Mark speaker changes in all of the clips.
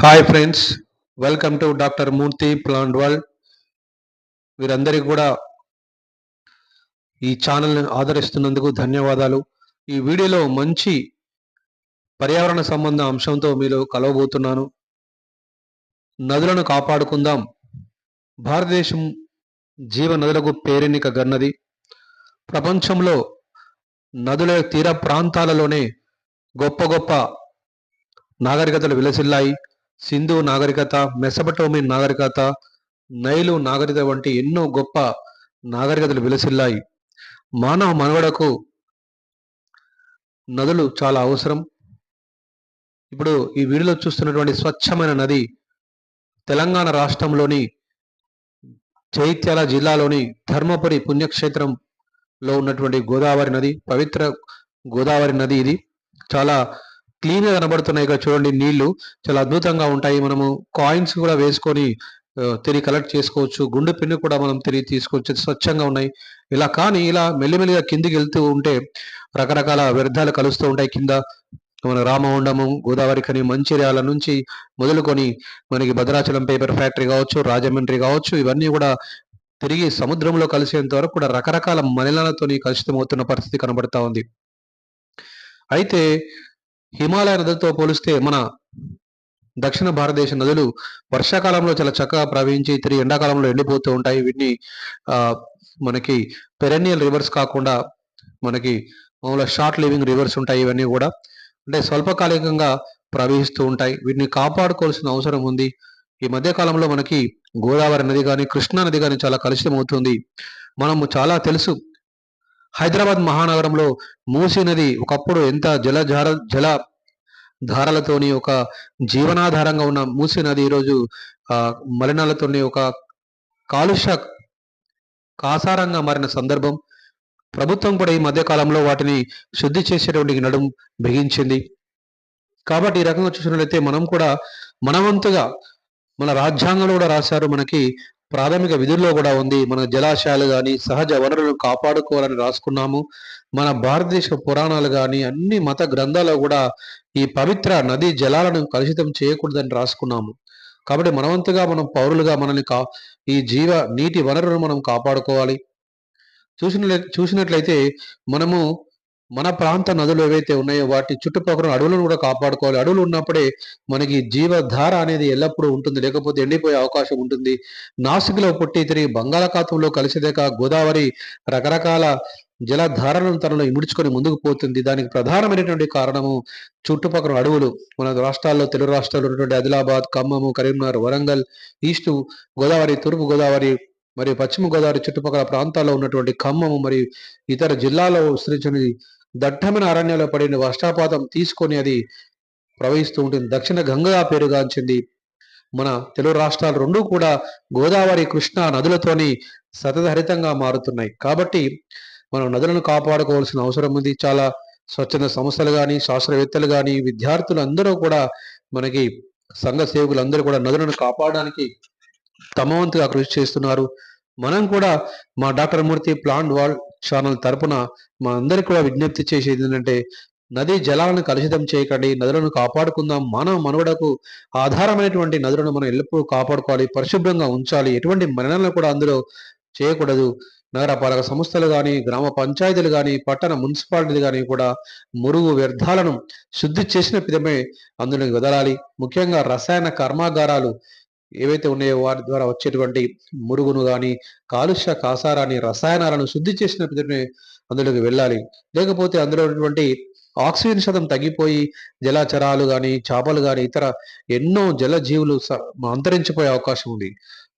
Speaker 1: Hi friends, welcome to doctor Murthy plant world. వీరందరికీ కూడా ఈ ఛానల్ని ఆదరిస్తున్నందుకు ధన్యవాదాలు. ఈ వీడియోలో మంచి పర్యావరణ సంబంధ అంశంతో మీలో కలవబోతున్నాను. నదులను కాపాడుకుందాం. భారతదేశం జీవ నదులకు పేరెన్నిక గన్నది. ప్రపంచంలో నదుల తీర ప్రాంతాలలోనే గొప్ప గొప్ప నాగరికతలు విలసిల్లాయి. సింధు నాగరికత, మెసపటోమియన్ నాగరికత, నైలు నాగరికత వంటి ఎన్నో గొప్ప నాగరికతలు విలసిల్లాయి. మానవ మనుగడకు నదులు చాలా అవసరం. ఇప్పుడు ఈ వీడియోలో చూస్తున్నటువంటి స్వచ్ఛమైన నది తెలంగాణ రాష్ట్రంలోని జైత్యాల జిల్లాలోని ధర్మపురి పుణ్యక్షేత్రంలో ఉన్నటువంటి గోదావరి నది. పవిత్ర గోదావరి నది ఇది. చాలా క్లీన్గా కనబడుతున్నాయి. ఇక్కడ చూడండి, నీళ్లు చాలా అద్భుతంగా ఉంటాయి. మనము కాయిన్స్ కూడా వేసుకొని తిరిగి కలెక్ట్ చేసుకోవచ్చు. గుండె పిన్ను కూడా మనం తిరిగి తీసుకోవచ్చు. స్వచ్ఛంగా ఉన్నాయి. ఇలా మెల్లిమెల్లిగా కిందికి వెళ్తూ ఉంటే రకరకాల వ్యర్థాలు కలుస్తూ ఉంటాయి. కింద మన రామగుండము, గోదావరి ఖని, మంచిర్యాల నుంచి మొదలుకొని మనకి భద్రాచలం పేపర్ ఫ్యాక్టరీ కావచ్చు, రాజమండ్రి కావచ్చు, ఇవన్నీ కూడా తిరిగి సముద్రంలో కలిసేంత వరకు కూడా రకరకాల మలినాలతోని కలుషితమవుతున్న పరిస్థితి కనబడతా ఉంది. అయితే హిమాలయ నదులతో పోలిస్తే మన దక్షిణ భారతదేశ నదులు వర్షాకాలంలో చాలా చక్కగా ప్రవహించి తిరిగి ఎండాకాలంలో ఎండిపోతూ ఉంటాయి. వీటిని మనకి పెరెన్నియల్ రివర్స్ కాకుండా మనకి మామూలుగా షార్ట్ లివింగ్ రివర్స్ ఉంటాయి. ఇవన్నీ కూడా అంటే స్వల్పకాలికంగా ప్రవహిస్తూ ఉంటాయి. వీటిని కాపాడుకోవాల్సిన అవసరం ఉంది. ఈ మధ్య కాలంలో మనకి గోదావరి నది కానీ, కృష్ణా నది కానీ చాలా కలుషితం అవుతుంది. మనము చాలా తెలుసు, హైదరాబాద్ మహానగరంలో మూసీ నది ఒకప్పుడు ఎంత జల ధారలతోని ఒక జీవనాధారంగా ఉన్న మూసీ నది ఈరోజు మలినాలతోని ఒక కాలుష్య కాసారంగా మారిన సందర్భం. ప్రభుత్వం కూడా ఈ మధ్య కాలంలో వాటిని శుద్ధి చేసేటువంటి నడుం బిగించింది. కాబట్టి ఈ రకంగా చూసినట్లయితే మనం కూడా మనవంతుగా, మన రాజ్యాంగంలో కూడా రాశారు, మనకి ప్రాథమిక విధుల్లో కూడా ఉంది, మన జలాశయాలు కానీ సహజ వనరులను కాపాడుకోవాలని రాసుకున్నాము. మన భారతదేశ పురాణాలు కానీ అన్ని మత గ్రంథాల్లో కూడా ఈ పవిత్ర నదీ జలాలను కలుషితం చేయకూడదని రాసుకున్నాము. కాబట్టి మనవంతుగా మనం పౌరులుగా మనల్ని ఈ నీటి వనరులను మనం కాపాడుకోవాలి. చూసినట్లయితే మనము మన ప్రాంత నదులు ఏవైతే ఉన్నాయో వాటి చుట్టుపక్కల అడవులను కూడా కాపాడుకోవాలి. అడవులు ఉన్నప్పుడే మనకి జీవధార అనేది ఎల్లప్పుడూ ఉంటుంది, లేకపోతే ఎండిపోయే అవకాశం ఉంటుంది. నాసిక్లో పుట్టి తిరిగి బంగాళాఖాతంలో కలిసేదాకా గోదావరి రకరకాల జలధారలను తనలో ఇముడ్చుకొని ముందుకు పోతుంది. దానికి ప్రధానమైనటువంటి కారణము చుట్టుపక్కల అడవులు. మన రాష్ట్రాల్లో, తెలుగు రాష్ట్రాల్లో ఉన్నటువంటి ఆదిలాబాద్, ఖమ్మము, కరీంనగర్, వరంగల్, ఈస్ట్ గోదావరి, తూర్పు గోదావరి మరియు పశ్చిమ గోదావరి చుట్టుపక్కల ప్రాంతాల్లో ఉన్నటువంటి ఖమ్మము మరియు ఇతర జిల్లాలో విస్తరించిన దట్టమైన అరణ్యాల్లో పడిన వర్షపాతం తీసుకొని అది ప్రవహిస్తూ ఉంటుంది. దక్షిణ గంగగా పేరుగాంచింది. మన తెలుగు రాష్ట్రాలు రెండూ కూడా గోదావరి, కృష్ణా నదులతోని సతతహరితంగా మారుతున్నాయి. కాబట్టి మనం నదులను కాపాడుకోవాల్సిన అవసరం ఉంది. చాలా స్వచ్ఛంద సంస్థలు కానీ, శాస్త్రవేత్తలు కానీ, విద్యార్థులు అందరూ కూడా, మనకి సంఘ సేవకులు అందరూ కూడా నదులను కాపాడడానికి తమ వంతుగా కృషి చేస్తున్నారు. మనం కూడా మా డాక్టర్ మూర్తి ప్లాంట్ వరల్డ్ ఛానల్ తరపున మా అందరికి కూడా విజ్ఞప్తి చేసేది ఏంటంటే, నదీ జలాలను కలుషితం చేయకండి, నదులను కాపాడుకుందాం. మానవ మనుగడకు ఆధారమైనటువంటి నదులను మనం ఎల్లప్పుడూ కాపాడుకోవాలి, పరిశుభ్రంగా ఉంచాలి. ఎటువంటి మరణాలను కూడా అందులో చేయకూడదు. నగరపాలక సంస్థలు కానీ, గ్రామ పంచాయతీలు కానీ, పట్టణ మున్సిపాలిటీలు కానీ కూడా మురుగు వ్యర్థాలను శుద్ధి చేసిన పిదమే అందులోకి వదలాలి. ముఖ్యంగా రసాయన కర్మాగారాలు ఏవైతే ఉన్నాయో వాటి ద్వారా వచ్చేటువంటి మురుగును కానీ, కాలుష్య కాసారాన్ని, రసాయనాలను శుద్ధి చేసిన పిదమే అందులోకి వెళ్ళాలి. లేకపోతే అందులో ఉన్నటువంటి ఆక్సిజన్ శాతం తగ్గిపోయి జలచరాలు కానీ, చేపలు కానీ, ఇతర ఎన్నో జల జీవులు అంతరించిపోయే అవకాశం ఉంది.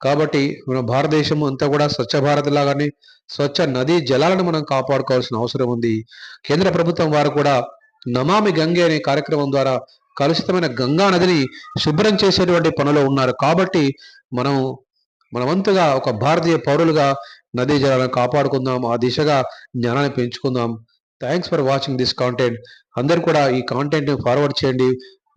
Speaker 1: కాబట్టి మన భారతదేశం అంతా కూడా స్వచ్ఛ భారత్ లాగానే స్వచ్ఛ నదీ జలాలను మనం కాపాడుకోవాల్సిన అవసరం ఉంది. కేంద్ర ప్రభుత్వం వారు కూడా నమామి గంగే అనే కార్యక్రమం ద్వారా కలుషితమైన గంగా నదిని శుభ్రం చేసేటువంటి పనిలో ఉన్నారు. కాబట్టి మన వంతుగా ఒక భారతీయ పౌరులుగా నదీ జలాలను కాపాడుకుందాం, ఆ దిశగా జ్ఞానాన్ని పెంచుకుందాం. Thanks for watching this content. అందరు కూడా ఈ కాంటెంట్ని ఫార్వర్డ్ చేయండి.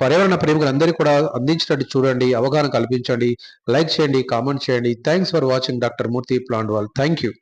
Speaker 1: పర్యావరణ ప్రేమికులు అందరికీ కూడా అందించినట్టు చూడండి, అవగాహన కల్పించండి, లైక్ చేయండి, కామెంట్ చేయండి. Thanks for watching doctor Murthy plant world. Thank you.